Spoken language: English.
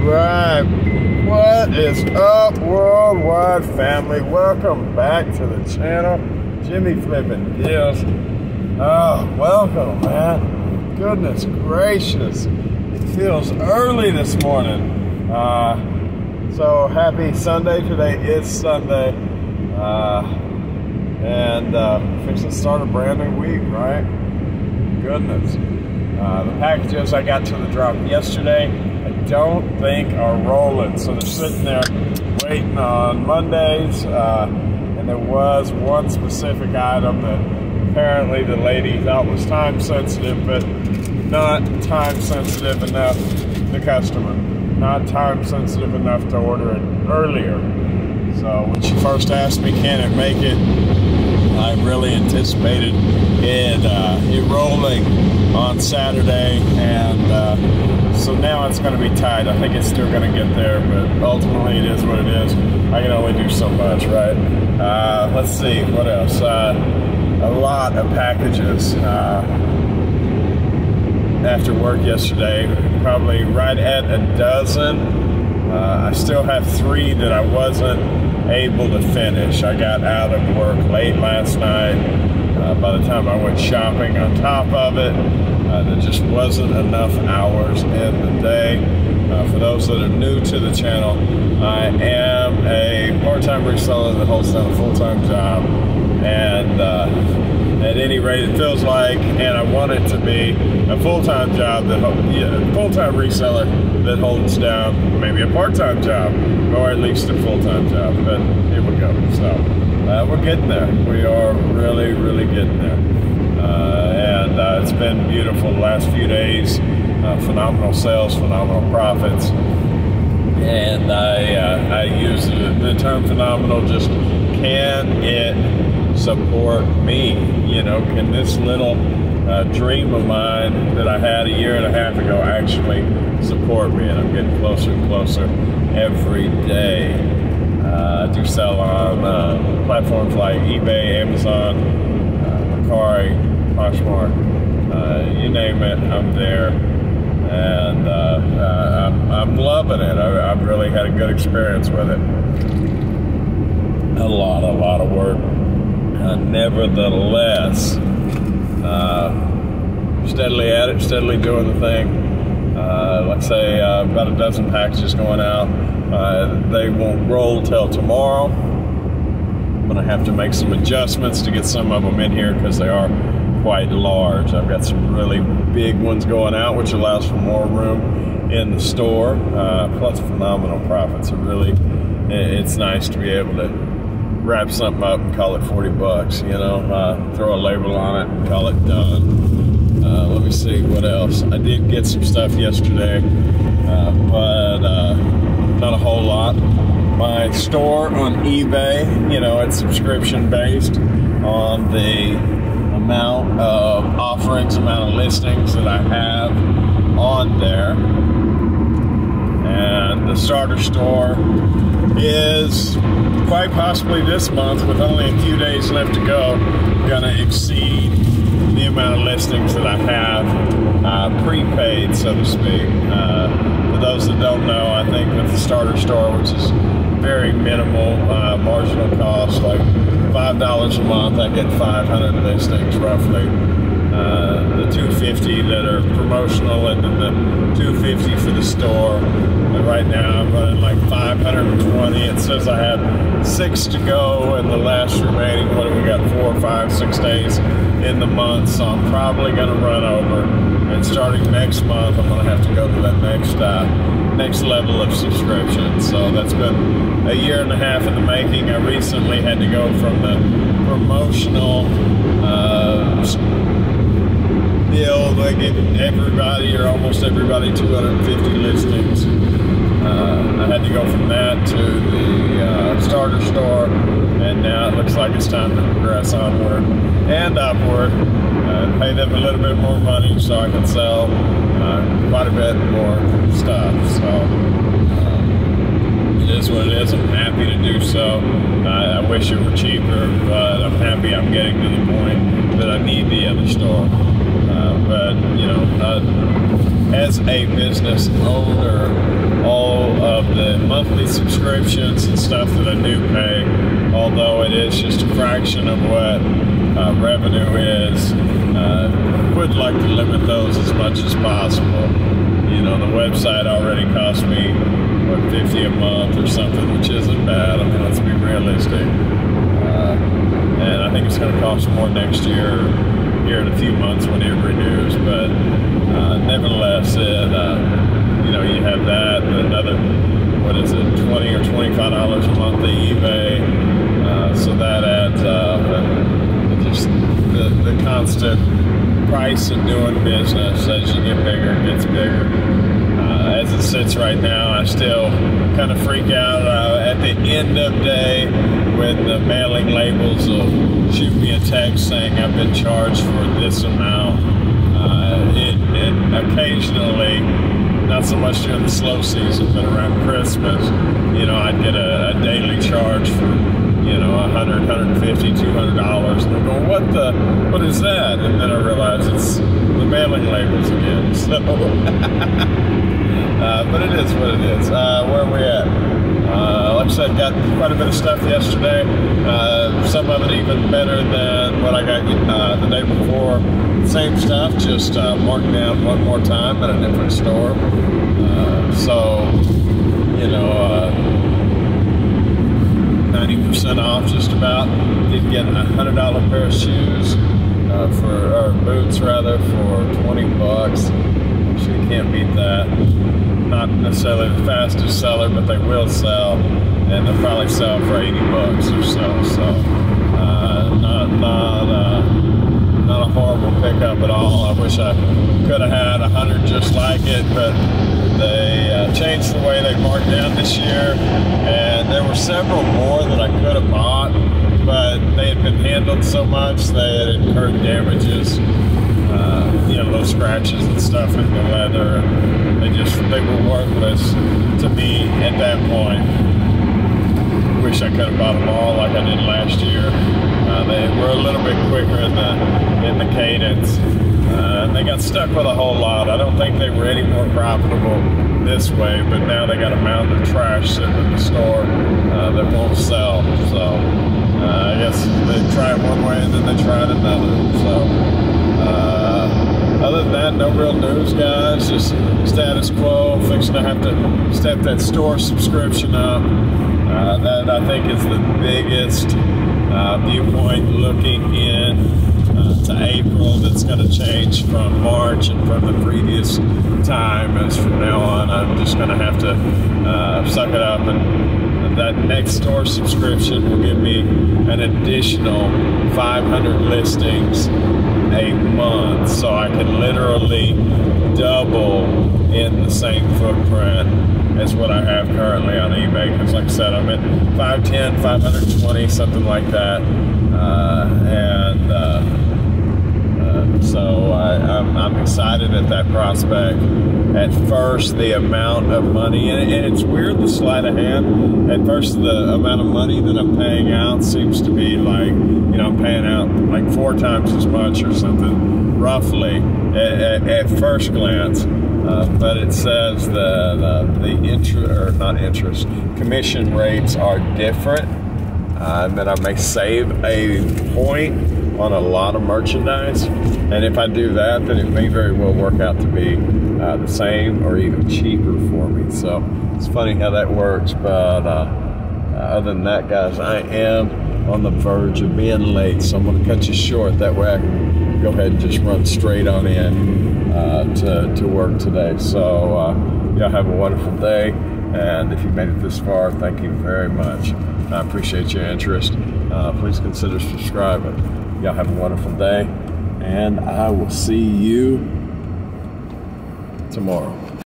right, what is up, worldwide family? Welcome back to the channel, Jimmy Flippin' Deals. Oh, welcome, man. Goodness gracious, it feels early this morning. So happy Sunday. Today is Sunday, and fixing to start a brand new week, right? Goodness. The packages I got to the drop yesterday, I don't think are rolling, so they're sitting there waiting on Mondays, and there was one specific item that apparently the lady thought was time sensitive, but not time sensitive enough, the customer, not time sensitive enough to order it earlier. So when she first asked me, can it make it, I really anticipated it rolling on Saturday, and so now it's going to be tight. I think it's still going to get there, but ultimately it is what it is. I can only do so much, right? Let's see, what else? A lot of packages after work yesterday, probably right at a dozen. I still have 3 that I wasn't able to finish. I got out of work late last night. By the time I went shopping on top of it, there just wasn't enough hours in the day. For those that are new to the channel, I am a part-time reseller that holds down a full-time job, and at any rate it feels like, and I want it to be, a full-time job, that full-time reseller that holds down maybe a part-time job, or at least a full-time job, but here we go. So we're getting there. We are really, really getting there. And it's been beautiful the last few days. Phenomenal sales, phenomenal profits. And I use the term phenomenal, just can it support me? You know, can this little dream of mine that I had a year and a half ago actually support me? And I'm getting closer and closer every day. I do sell on platforms like eBay, Amazon, Mercari, Poshmark, you name it, I'm there, and I'm loving it. I've really had a good experience with it. A lot of work. Nevertheless, steadily at it, steadily doing the thing. Like I say, about a dozen packages going out. They won't roll till tomorrow. I'm gonna have to make some adjustments to get some of them in here because they are quite large. I've got some really big ones going out, which allows for more room in the store, plus phenomenal profits. It's nice to be able to wrap something up and call it 40 bucks, you know, throw a label on it and call it done. Let me see what else. I did get some stuff yesterday, but not a whole lot. My store on eBay, you know, it's subscription based on the amount of offerings, amount of listings that I have on there. And the starter store is quite possibly this month, with only a few days left to go, gonna exceed the amount of listings that I have prepaid, so to speak. For those that don't know, I think with the starter store, which is very minimal marginal cost, like $5 a month, I get 500 listings roughly. The 250 that are promotional, and then the 250 for the store. And right now I'm running like 520. It says I have 6 to go, and the last remaining, what have we got, 4, 5, 6 days in the month, so I'm probably going to run over. And starting next month, I'm going to have to go to that next level of subscription. So that's been a year and a half in the making. I recently had to go from the promotional deal. They give everybody, or almost everybody, 250 listings. I had to go from that to the starter store, and now it looks like it's time to progress onward and upward. Pay them a little bit more money so I can sell quite a bit more stuff. So it is what it is. I'm happy to do so. I wish it were cheaper, but I'm happy I'm getting to the point that I need the other store. But you know, as a business owner, all the subscriptions and stuff that I do pay, although it is just a fraction of what revenue is. Would like to limit those as much as possible. You know, the website already cost me, what, $50 a month or something, which isn't bad. I mean, let's be realistic. And I think it's going to cost more next year, here in a few months when it renews. But nevertheless, you know, you have that, another, what is it, $20 or $25 a month to eBay. So that adds up, and just the constant price of doing business. As you get bigger, it gets bigger. As it sits right now, I still kind of freak out at the end of day when the mailing labels will shoot me a text saying I've been charged for this amount. It occasionally, not so much during the slow season, but around Christmas, you know, I'd get a daily charge for, you know, $100, $150, $200, and I'm going, what is that? And then I realize it's the mailing labels again. So, but it is what it is. Where are we at? Like I said, got quite a bit of stuff yesterday. Some of it even better than what I got the day before. Same stuff, just marked down one more time at a different store. So, you know, 90% off just about. Did get a $100 pair of shoes or boots rather, for $20. So you can't beat that. Not necessarily the fastest seller, but they will sell, and they'll probably sell for $80 or so. So not a horrible pickup at all. I wish I could have had 100 just like it, but they changed the way they marked down this year, and there were several more that I could have bought, but they had been handled so much they had incurred damages. You know, those scratches and stuff in the leather, and they were worthless to me at that point. Wish I could have bought them all like I did last year. They were a little bit quicker in the cadence. They got stuck with a whole lot. I don't think they were any more profitable this way, but now they got a mound of trash sitting in the store that won't sell. So I guess they tried one way and then they tried another. So other than that, no real news, guys. Just status quo. Fixing to have to step that store subscription up. That I think is the biggest viewpoint looking in to April. That's going to change from March and from the previous time. As from now on, I'm just going to have to suck it up, and that next store subscription will give me an additional 500 listings a month, so I can literally double in the same footprint as what I have currently on eBay. Because like I said, I'm at 510, 520, something like that, so I'm excited at that prospect. At first, the amount of money, and it's weird, the sleight of hand. At first, the amount of money that I'm paying out seems to be like, you know, I'm paying out like 4 times as much or something, roughly, at first glance. But it says the commission rates are different, and that I may save a point on a lot of merchandise, and if I do that, then it may very well work out to be the same or even cheaper for me. So it's funny how that works. But other than that, guys, I am on the verge of being late, so I'm going to cut you short. That way I can go ahead and just run straight on in to work today. So y'all have a wonderful day, and if you made it this far, thank you very much. I appreciate your interest. Please consider subscribing. Y'all have a wonderful day, and I will see you tomorrow.